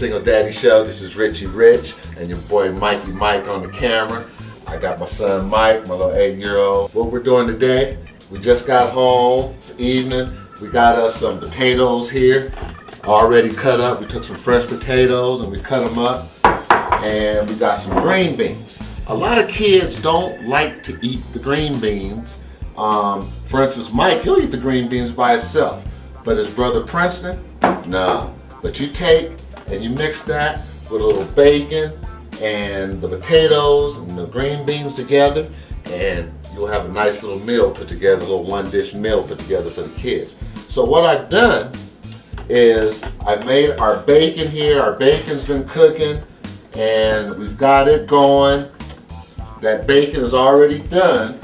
Single Daddy Show. This is Richie Rich and your boy Mikey Mike on the camera. I got my son Mike, my little 8-year-old. What we're doing today, we just got home. It's evening. We got us some potatoes here, already cut up. We took some fresh potatoes and we cut them up. And we got some green beans. A lot of kids don't like to eat the green beans. For instance, Mike, he'll eat the green beans by itself. But his brother Princeton, no. But you take and you mix that with a little bacon and the potatoes and the green beans together, and you'll have a nice little meal put together, a little one-dish meal put together for the kids. So what I've done is I've made our bacon here. Our bacon's been cooking and we've got it going. That bacon is already done.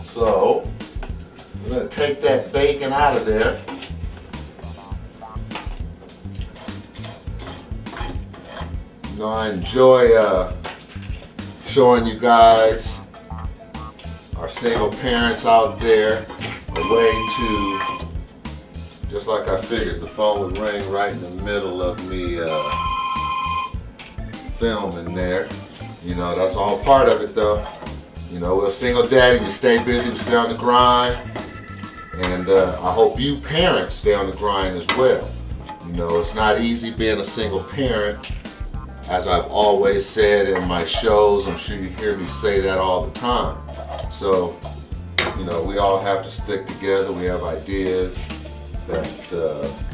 So we're going to take that bacon out of there. You know, I enjoy showing you guys, our single parents out there, a way to, just like I figured, the phone would ring right in the middle of me filming there. You know, that's all part of it though. You know, we're a single daddy, we stay busy, we stay on the grind. And I hope you parents stay on the grind as well. You know, it's not easy being a single parent. As I've always said in my shows, I'm sure you hear me say that all the time. So, you know, we all have to stick together. We have ideas that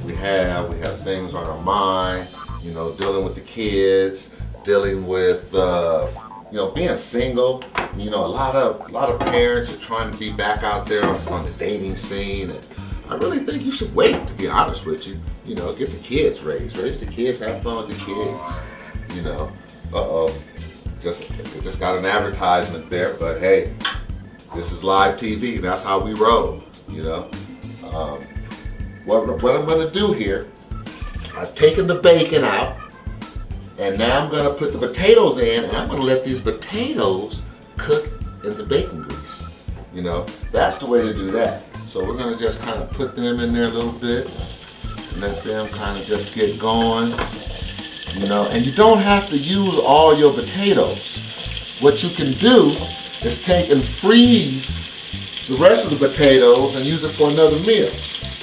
we have things on our mind, you know, dealing with the kids, dealing with, you know, being single. You know, a lot of parents are trying to be back out there on the dating scene, and I really think you should wait, to be honest with you. You know, get the kids raise the kids, have fun with the kids. You know, just got an advertisement there, but hey, this is live TV. That's how we roll. You know, what I'm going to do here, I've taken the bacon out, and now I'm going to put the potatoes in, and I'm going to let these potatoes cook in the bacon grease. You know, that's the way to do that. So we're going to just kind of put them in there a little bit, and let them kind of just get going. You know, and you don't have to use all your potatoes. What you can do is take and freeze the rest of the potatoes and use it for another meal.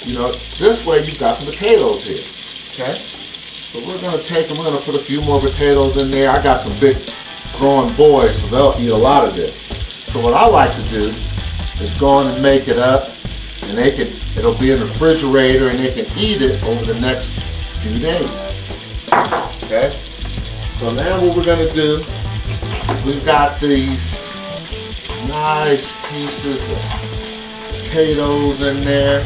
You know, this way you've got some potatoes here, okay? So we're gonna we're gonna put a few more potatoes in there. I got some big growing boys, so they'll eat a lot of this. So what I like to do is go on and make it up, and it'll be in the refrigerator, and they can eat it over the next few days. Okay, so now what we're going to do is we've got these nice pieces of potatoes in there,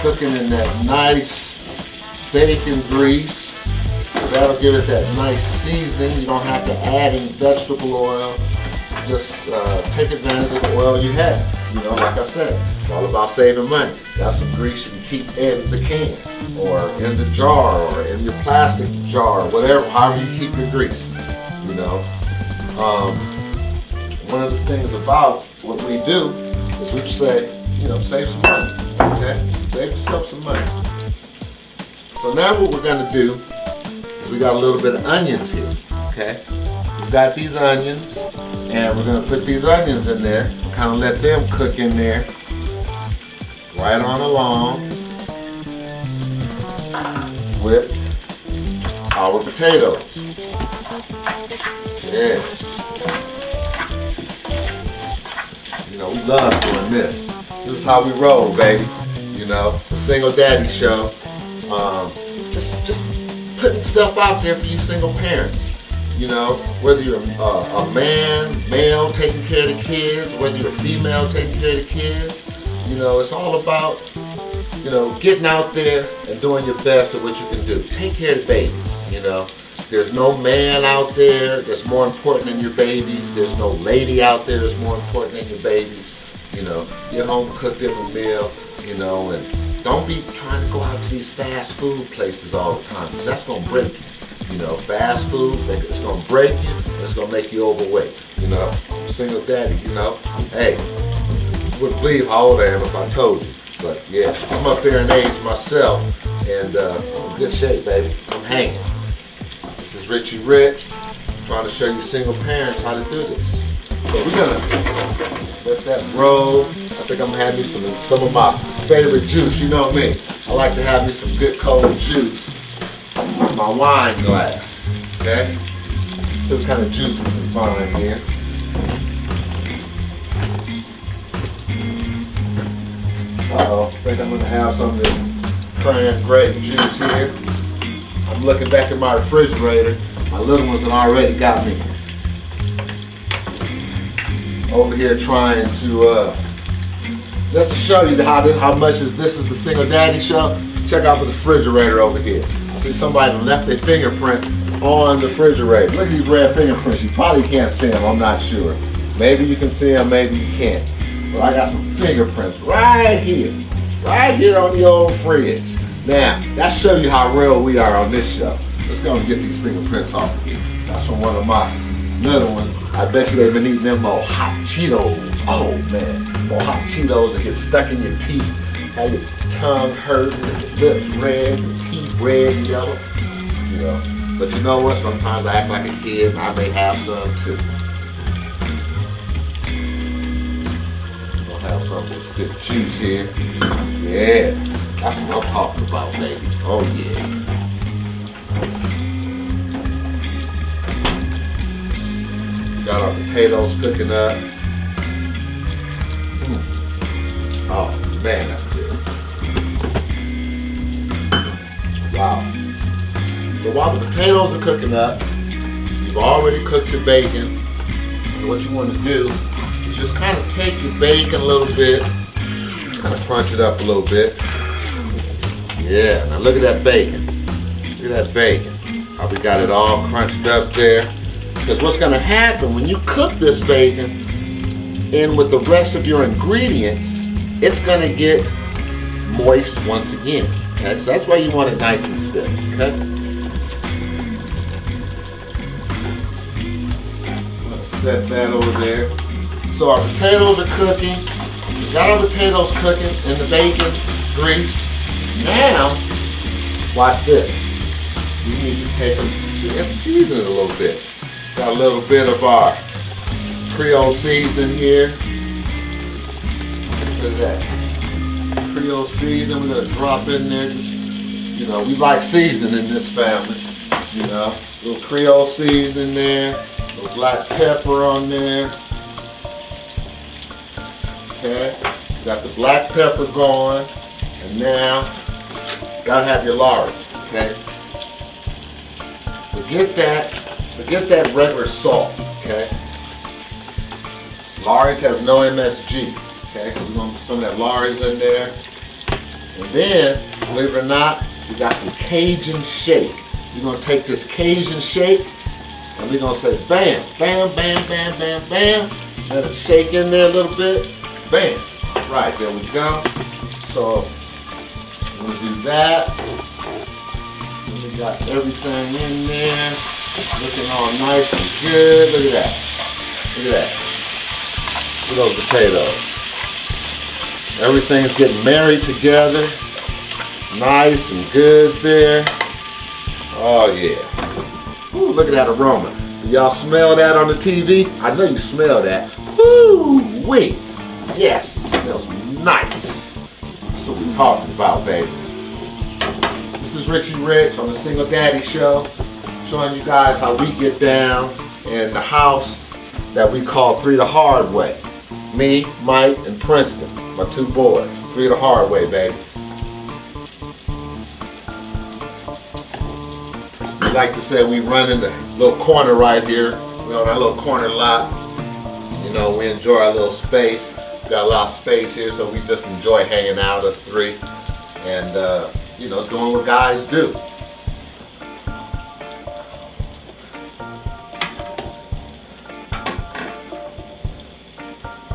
cooking in that nice bacon grease. That'll give it that nice seasoning. You don't have to add any vegetable oil. Just take advantage of the oil you have. You know, like I said, it's all about saving money. Got some grease you can keep in the can, or in the jar, or in your plastic jar, whatever, however you keep your grease. You know, one of the things about what we do is we say, you know, save some money. Okay, save yourself some money. So now what we're going to do is we got a little bit of onions here. Okay, we've got these onions, and we're going to put these onions in there. Kind of let them cook in there, right on along with our potatoes. Yeah. You know, we love doing this. This is how we roll, baby. You know, the Single Daddy Show. Just putting stuff out there for you single parents. You know, whether you're a male taking care of the kids, whether you're a female taking care of the kids, you know, it's all about, you know, getting out there and doing your best at what you can do. Take care of the babies, you know. There's no man out there that's more important than your babies. There's no lady out there that's more important than your babies. You know, get home, cook them a meal, you know, and don't be trying to go out to these fast food places all the time, because that's going to break you. You know, fast food, it's going to break you, it's going to make you overweight. You know, I'm a single daddy, you know. Hey, you wouldn't believe how old I am if I told you. But yeah, I'm up there in age myself, And I'm in good shape, baby. I'm hanging. This is Richie Rich. I'm trying to show you single parents how to do this. So we're gonna let that roll. I think I'm gonna have me some of my favorite juice. You know me. I like to have me some good cold juice in my wine glass. Okay? See what kind of juice we can find here. Uh-oh, I think I'm gonna have some of this cran grape juice here. I'm looking back at my refrigerator. My little ones have already got me over here trying to, just to show you how much this is the Single Daddy Show. Check out the refrigerator over here. I see somebody left their fingerprints on the refrigerator. Look at these red fingerprints. You probably can't see them, I'm not sure. Maybe you can see them, maybe you can't. But I got some fingerprints right here on the old fridge. Now, that shows you how real we are on this show. Let's go and get these fingerprints off of here. That's from one of my little ones. I bet you they've been eating them old hot Cheetos. Oh man, old hot Cheetos that get stuck in your teeth. Have your tongue hurt, and your lips red, your teeth red and yellow. You know. But you know what? Sometimes I act like a kid and I may have some too. We'll have some of this good juice here. Yeah, that's what I'm talking about, baby. Oh yeah. Got our potatoes cooking up. Oh man, that's good. Wow. So while the potatoes are cooking up, you've already cooked your bacon. So what you want to do is just kind of take your bacon a little bit, just kind of crunch it up a little bit. Yeah, now look at that bacon. Look at that bacon. How we got it all crunched up there. Because what's going to happen when you cook this bacon in with the rest of your ingredients, it's going to get moist once again. Okay, so that's why you want it nice and stiff. Okay. I'm going to set that over there. So our potatoes are cooking. We got our potatoes cooking in the bacon grease. Now, watch this. We need to take them and season it a little bit. Got a little bit of our Creole seasoning here. Look at that. Creole seasoning, we're gonna drop in there. Just, you know, we like seasoning in this family. You know, a little Creole seasoning there, a little black pepper on there. Okay, got the black pepper going, and now gotta have your Lawry's. Okay, forget that regular salt. Okay, Lawry's has no MSG. Okay, so we're gonna put some of that Lawry's in there. And then, believe it or not, we got some Cajun shake. We're gonna take this Cajun shake and we're gonna say bam, bam, bam, bam, bam, bam. Let it shake in there a little bit. Bam. Right, there we go. So, we'll do that. And we got everything in there. Looking all nice and good. Look at that. Look at that. Look at those potatoes. Everything's getting married together. Nice and good there. Oh yeah. Ooh, look at that aroma. Do y'all smell that on the TV? I know you smell that. Woo wee. Yes, it smells nice. That's what we're talking about, baby. This is Richie Rich on the Single Daddy Show, showing you guys how we get down in the house that we call 3 the Hard Way. Me, Mike, and Princeton, my 2 boys. 3 the Hard Way, baby. We like to say we run in the little corner right here. We're on our little corner lot. You know, we enjoy our little space. We got a lot of space here, so we just enjoy hanging out, us 3. And, you know, doing what guys do.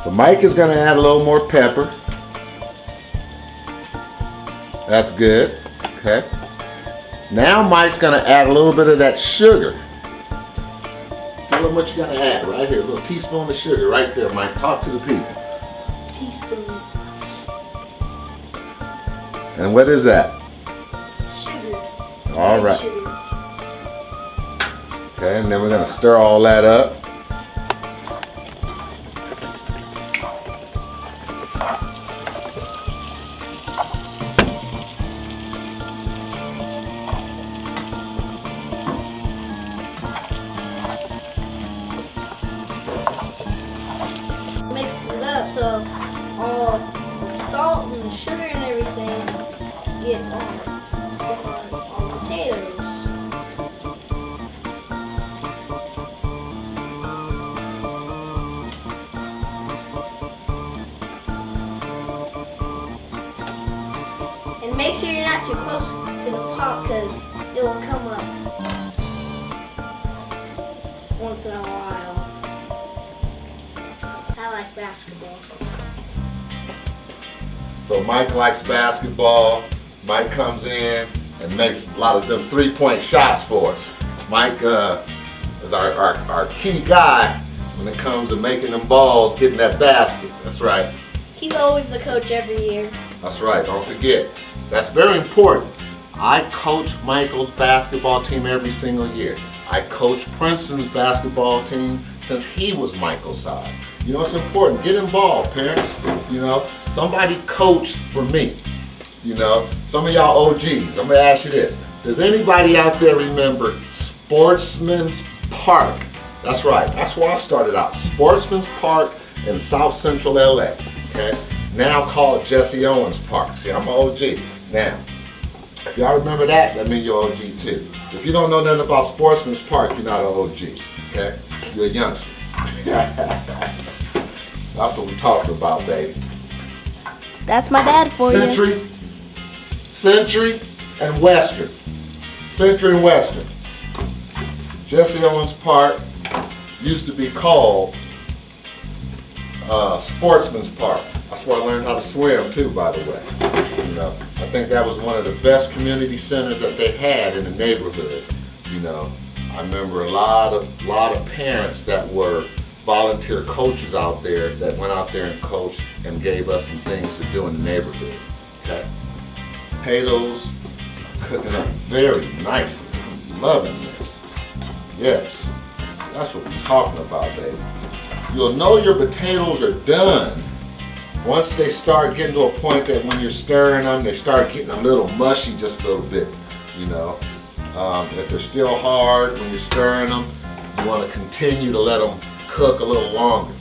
So Mike is going to add a little more pepper. That's good. Okay. Now Mike's going to add a little bit of that sugar. Tell him what you got to add right here. A little teaspoon of sugar right there, Mike. Talk to the people. Teaspoon. And what is that? All right. Okay, and then we're gonna stir all that up. Mix it up so all the salt and the sugar and everything gets on all the potatoes. And make sure you're not too close to the pot because it will come up once in a while. I like basketball. So Mike likes basketball. Mike comes in and makes a lot of them three-point shots for us. Mike is our key guy when it comes to making them balls, getting that basket. That's right. He's always the coach every year. That's right. Don't forget. That's very important. I coach Michael's basketball team every single year. I coach Princeton's basketball team since he was Michael's size. You know, it's important. Get involved, parents. You know, somebody coached for me. You know, some of y'all OGs. I'm gonna ask you this: does anybody out there remember Sportsman's Park? That's right. That's where I started out. Sportsman's Park in South Central LA. Okay. Now called Jesse Owens Park. See, I'm an OG. Now, if y'all remember that, that means you're OG too. If you don't know nothing about Sportsman's Park, you're not an OG. Okay. You're a youngster. That's what we're talking about, baby. That's my dad for you. Century, and Western. Century and Western. Jesse Owens Park used to be called Sportsman's Park. That's where I learned how to swim too, by the way. You know, I think that was one of the best community centers that they had in the neighborhood. You know, I remember a lot of parents that were volunteer coaches out there that went out there and coached and gave us some things to do in the neighborhood. Okay, potatoes cooking up very nicely. Loving this. Yes, that's what we're talking about, baby. You'll know your potatoes are done once they start getting to a point that when you're stirring them, they start getting a little mushy, just a little bit. You know, if they're still hard when you're stirring them, you want to continue to let them cook a little longer.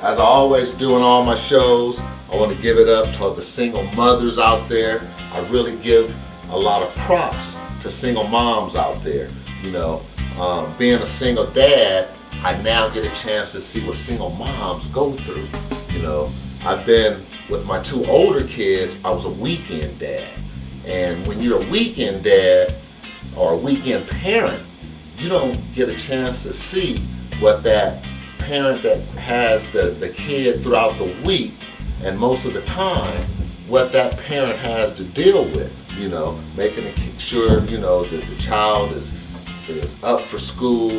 As I always do in all my shows, I want to give it up to the single mothers out there. I really give a lot of props to single moms out there. You know, being a single dad, I now get a chance to see what single moms go through. You know, I've been with my two older kids, I was a weekend dad. And when you're a weekend dad or a weekend parent, you don't get a chance to see what that parent that has the kid throughout the week, and most of the time, what that parent has to deal with. You know, making sure, you know, that the child is up for school,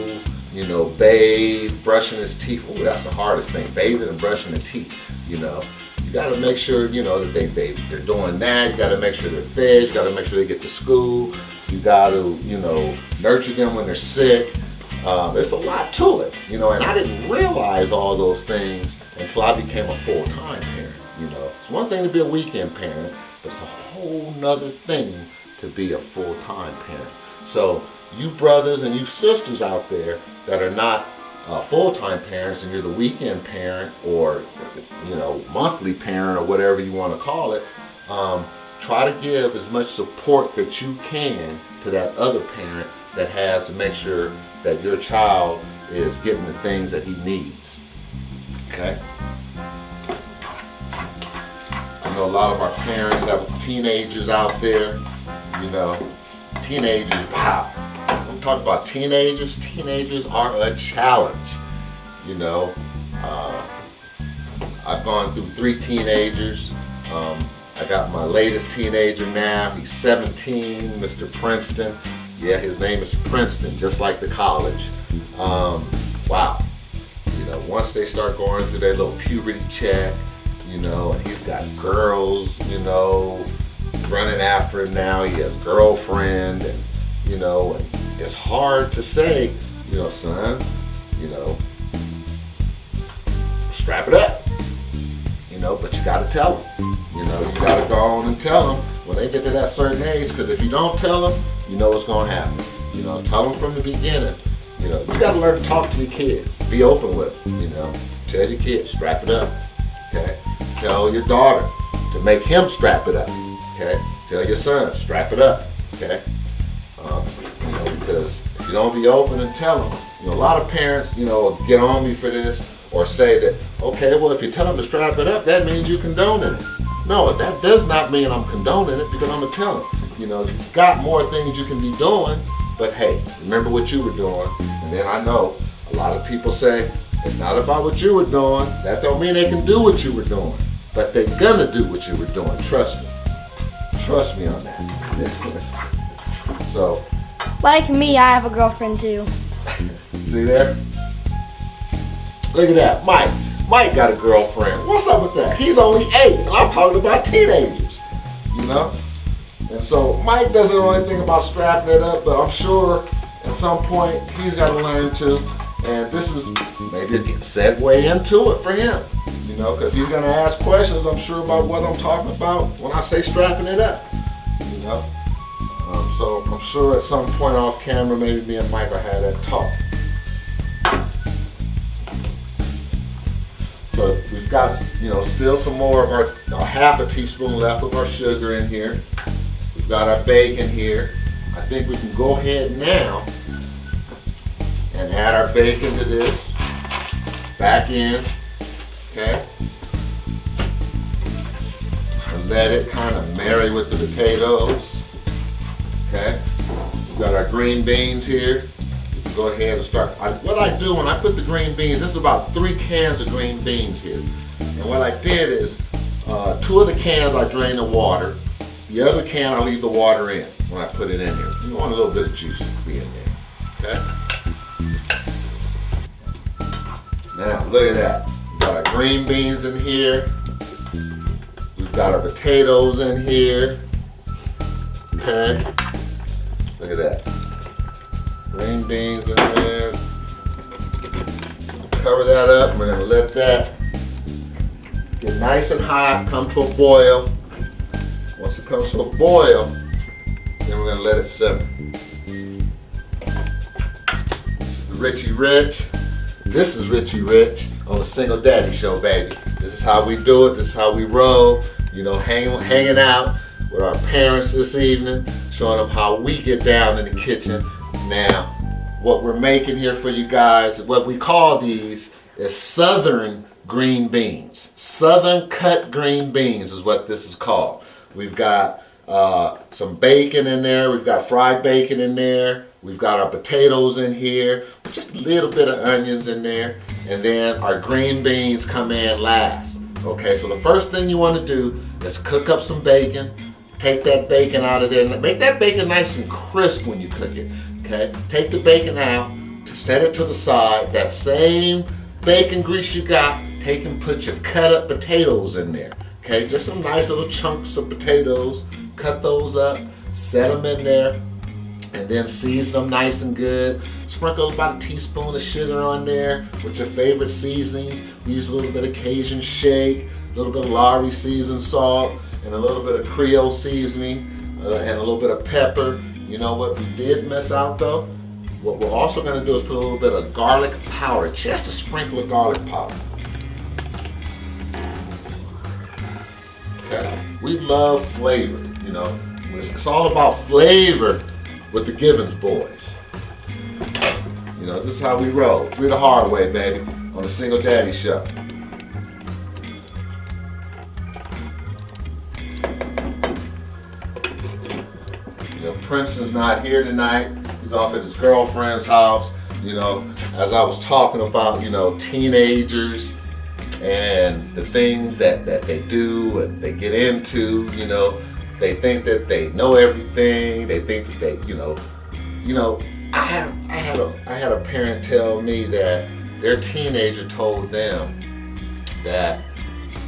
you know, bathe, brushing his teeth. Oh, that's the hardest thing, bathing and brushing the teeth. You know, you got to make sure, you know, that they're doing that. You got to make sure they're fed. You got to make sure they get to school. You got to, you know, nurture them when they're sick. It's a lot to it, you know, and I didn't realize all those things until I became a full-time parent. You know, it's one thing to be a weekend parent, but it's a whole nother thing to be a full-time parent. So you brothers and you sisters out there that are not full-time parents and you're the weekend parent or, you know, monthly parent or whatever you want to call it, try to give as much support that you can to that other parent that has to make sure that your child is getting the things that he needs. Okay? I know a lot of our parents have teenagers out there, you know, teenagers, wow. I'm talking about teenagers. Teenagers are a challenge, you know. I've gone through 3 teenagers. I got my latest teenager now. He's 17, Mr. Princeton. Yeah, his name is Princeton, just like the college. Wow. You know, once they start going through their little puberty check, you know, and he's got girls, you know, running after him now. He has a girlfriend, and you know, and it's hard to say, you know, son, you know, strap it up, you know, but you got to tell them. You know, you got to go on and tell them when they get to that certain age, because if you don't tell them, you know what's going to happen. You know, tell them from the beginning. You know, you got to learn to talk to your kids. Be open with them, you know. Tell your kids, strap it up, okay? Tell your daughter to make him strap it up, okay? Tell your son, strap it up, okay? You know, because if you don't be open and tell them, you know, a lot of parents, you know, get on me for this or say that, okay, well, if you tell them to strap it up, that means you condoning it. No, that does not mean I'm condoning it, because I'm going to tell them, you know, you've got more things you can be doing, but hey, remember what you were doing. And then I know a lot of people say, it's not about what you were doing. That don't mean they can do what you were doing, but they're going to do what you were doing. Trust me. Trust me on that. So, Like me, I have a girlfriend too. see there? Look at that, Mike. Mike got a girlfriend. What's up with that? He's only 8, and I'm talking about teenagers, you know? And so Mike doesn't know anything about strapping it up, but I'm sure at some point he's got to learn to. And this is maybe a segue into it for him, you know, because he's going to ask questions, I'm sure, about what I'm talking about when I say strapping it up, you know. So I'm sure at some point off camera, maybe me and Mike will have that talk. So we've got, you know, still some more of our half a teaspoon left of our sugar in here. We've got our bacon here. I think we can go ahead now and add our bacon to this. Back in, okay? And let it kind of marry with the potatoes, okay? We've got our green beans here. Go ahead and start. What I do when I put the green beans, this is about 3 cans of green beans here. And what I did is, 2 of the cans I drain the water. The other can I leave the water in when I put it in here. You want a little bit of juice to be in there, okay? Now, look at that. We've got our green beans in here. We've got our potatoes in here, okay? Look at that. Green beans in there. Cover that up. We're going to let that get nice and hot, come to a boil. Once it comes to a boil, then we're going to let it simmer. This is the Richie Rich. This is Richie Rich on the Single Daddy Show, baby. This is how we do it. This is how we roll. You know, hanging out with our parents this evening, showing them how we get down in the kitchen. Now, what we're making here for you guys, what we call these is Southern green beans. Southern cut green beans is what this is called. We've got some bacon in there. We've got fried bacon in there. We've got our potatoes in here. Just a little bit of onions in there. And then our green beans come in last. Okay, so the first thing you want to do is cook up some bacon. Take that bacon out of there. Make that bacon nice and crisp when you cook it. Okay, take the bacon out, set it to the side. That same bacon grease you got, take and put your cut up potatoes in there. Okay, just some nice little chunks of potatoes. Cut those up, set them in there, and then season them nice and good. Sprinkle about a teaspoon of sugar on there with your favorite seasonings. We use a little bit of Cajun shake, a little bit of Lawry seasoned salt, and a little bit of Creole seasoning, and a little bit of pepper. You know what we did miss out though? What we're also going to do is put a little bit of garlic powder, just a sprinkle of garlic powder. Okay. We love flavor, you know. It's all about flavor with the Givens boys. You know, this is how we roll. Through the hard way, baby, on the Single Daddy Show. You know, Prince is not here tonight. He's off at his girlfriend's house. You know, as I was talking about, you know, teenagers and the things that they do and they get into, you know, they think that they know everything. They think that they, you know, I had a parent tell me that their teenager told them that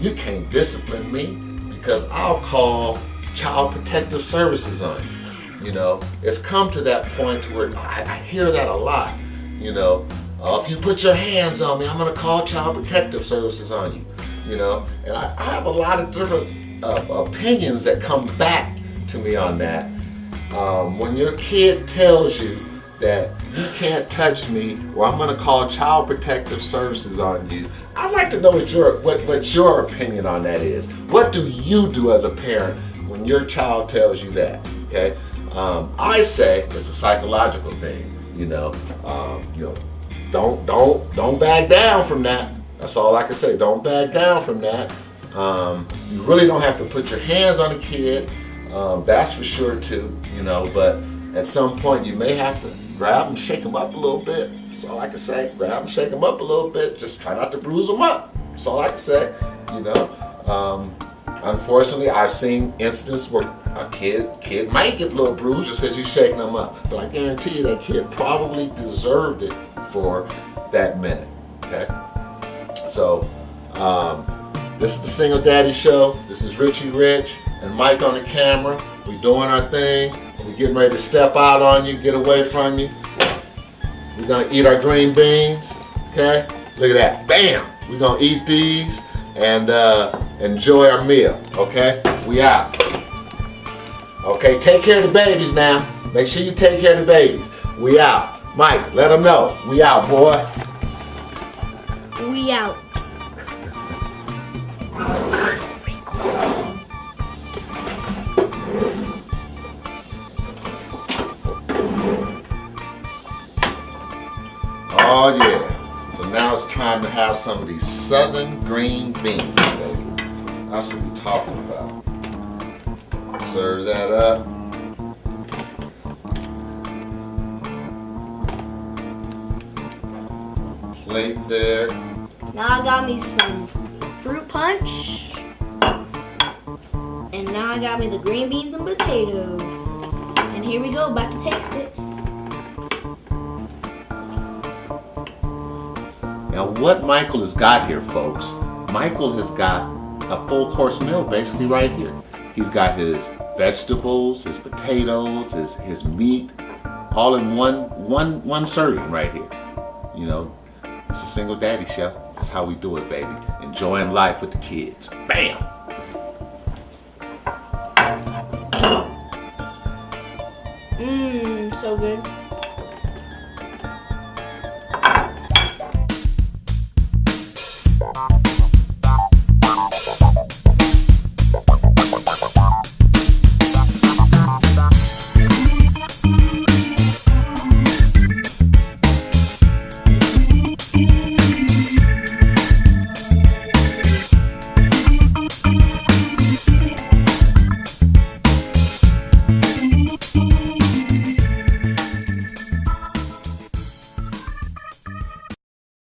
you can't discipline me because I'll call Child Protective Services on you. You know, it's come to that point to where I hear that a lot. You know, if you put your hands on me, I'm gonna call Child Protective Services on you. You know, and I have a lot of different opinions that come back to me on that. When your kid tells you that you can't touch me, or I'm gonna call Child Protective Services on you, I'd like to know what your opinion on that is. What do you do as a parent when your child tells you that? Okay, I say it's a psychological thing. You know, don't back down from that. That's all I can say. Don't back down from that. You really don't have to put your hands on a kid. That's for sure too. You know, but at some point you may have to grab them, shake them up a little bit. That's all I can say. Grab them, shake them up a little bit. Just try not to bruise them up. That's all I can say. You know. Unfortunately, I've seen instances where a kid might get a little bruised just because you're shaking them up. But I guarantee you that kid probably deserved it for that minute. Okay. So, this is the Single Daddy Show. This is Richie Rich and Mike on the camera. We're doing our thing. We're getting ready to step out on you, get away from you. We're gonna eat our green beans. Okay? Look at that. Bam! We're gonna eat these and enjoy our meal. Okay? We out. Okay, take care of the babies now. Make sure you take care of the babies. We out. Mike, let them know. We out, boy. We out. Oh yeah. So now it's time to have some of these southern green beans, baby. That's what we're talking about. Serve that up. Plate there. Now I got me some fruit punch. And now I got me the green beans and potatoes. And here we go, about to taste it. Now what Michael has got here, folks, Michael has got a full course meal basically right here. He's got his vegetables, his potatoes, his meat, all in one serving right here. You know, it's a Single Daddy Show. That's how we do it, baby. Enjoying life with the kids. Bam! Mmm, so good.